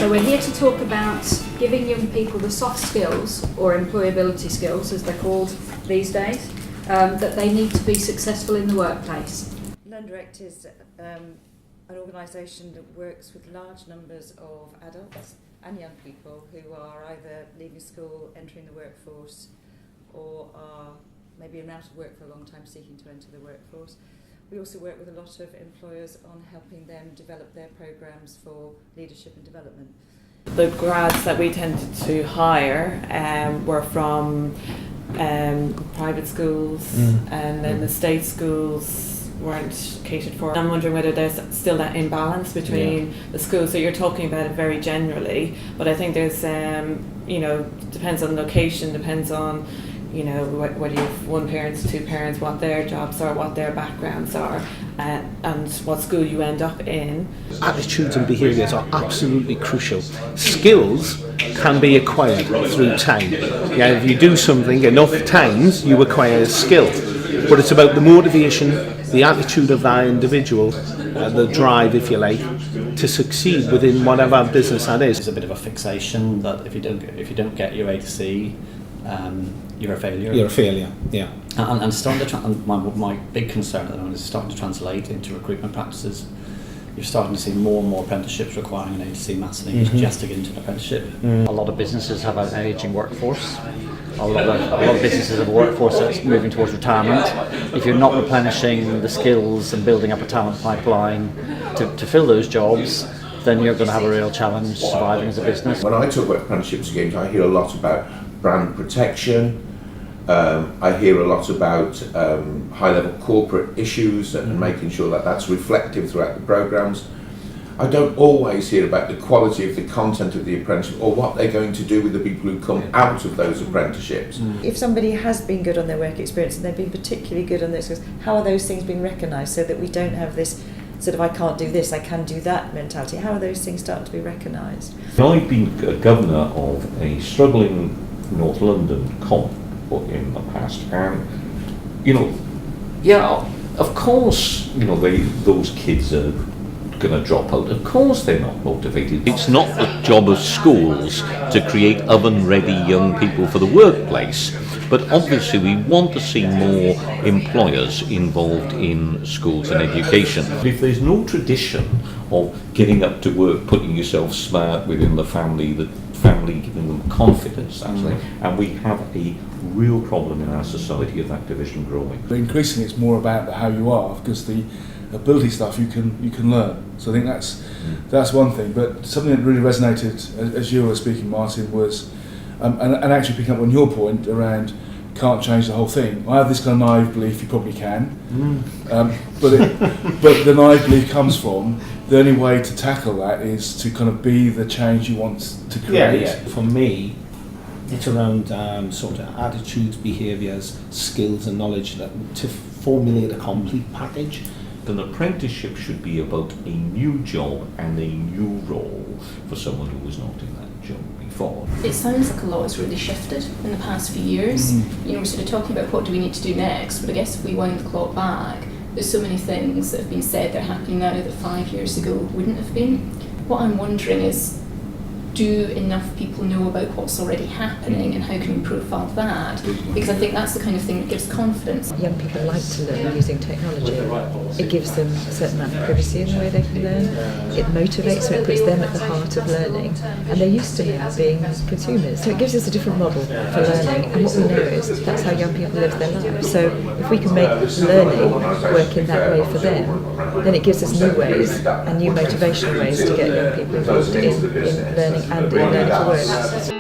So we're here to talk about giving young people the soft skills, or employability skills as they're called these days, that they need to be successful in the workplace. Learndirect is an organisation that works with large numbers of adults and young people who are either leaving school, entering the workforce, or are maybe been out of work for a long time seeking to enter the workforce. We also work with a lot of employers on helping them develop their programmes for leadership and development. The grads that we tended to hire were from private schools, and then the state schools weren't catered for. I'm wondering whether there's still that imbalance between the schools. So you're talking about it very generally, but I think there's, depends on location, depends on, whether you have one parent, two parents, what their jobs are, what their backgrounds are, and what school you end up in. Attitudes and behaviours are absolutely crucial. Skills can be acquired through time. Yeah, if you do something enough times, you acquire a skill. But it's about the motivation, the attitude of that individual, the drive, if you like, to succeed within whatever business that is. There's a bit of a fixation that if you don't get your A to C, you're a failure. You're a failure, yeah. And starting to my big concern at the moment is starting to translate into recruitment practices. You're starting to see more and more apprenticeships requiring an A to C maths and English just to get into an apprenticeship. A lot of businesses have an ageing workforce. A lot of businesses have a workforce that's moving towards retirement. If you're not replenishing the skills and building up a talent pipeline to fill those jobs, then you're going to have a real challenge surviving as a business. When I talk about apprenticeship schemes, I hear a lot about brand protection. I hear a lot about high-level corporate issues and making sure that that's reflective throughout the programmes. I don't always hear about the quality of the content of the apprenticeship or what they're going to do with the people who come out of those apprenticeships. If somebody has been good on their work experience and they've been particularly good on those skills, how are those things being recognised so that we don't have this sort of I can't do this, I can do that mentality? How are those things starting to be recognised? I've been a governor of a struggling North London comp in the past, and of course, those kids are going to drop out. Of course they're not motivated. It's not the job of schools to create oven-ready young people for the workplace, but obviously we want to see more employers involved in schools and education. If there's no tradition of getting up to work, putting yourself smart within the family, the family giving them confidence, actually, and we have a real problem in our society of that division growing. But increasingly it's more about how you are, because the ability stuff you can learn. So I think that's one thing. But something that really resonated as you were speaking, Martin, was and actually picking up on your point around can't change the whole thing. I have this kind of naive belief you probably can, but the naive belief comes from the only way to tackle that is to kind of be the change you want to create. For me, it's around sort of attitudes, behaviours, skills and knowledge to formulate a complete package. An apprenticeship should be about a new job and a new role for someone who was not in that job before. It sounds like a lot has really shifted in the past few years. We're sort of talking about what do we need to do next, but I guess if we wind the clock back, there's so many things that have been said that are happening now that 5 years ago wouldn't have been. What I'm wondering is, do enough people know about what's already happening and how can we profile that? Because I think that's the kind of thing that gives confidence. Young people like to learn using technology. It gives them a certain amount of privacy in the way they can learn. It motivates, so it puts them at the heart of learning. And they're used to now being consumers. So it gives us a different model for learning. And what we know is that's how young people live their lives. So if we can make learning work in that way for them, then it gives us new ways and new motivational ways to get young people involved in learning and in learning for work.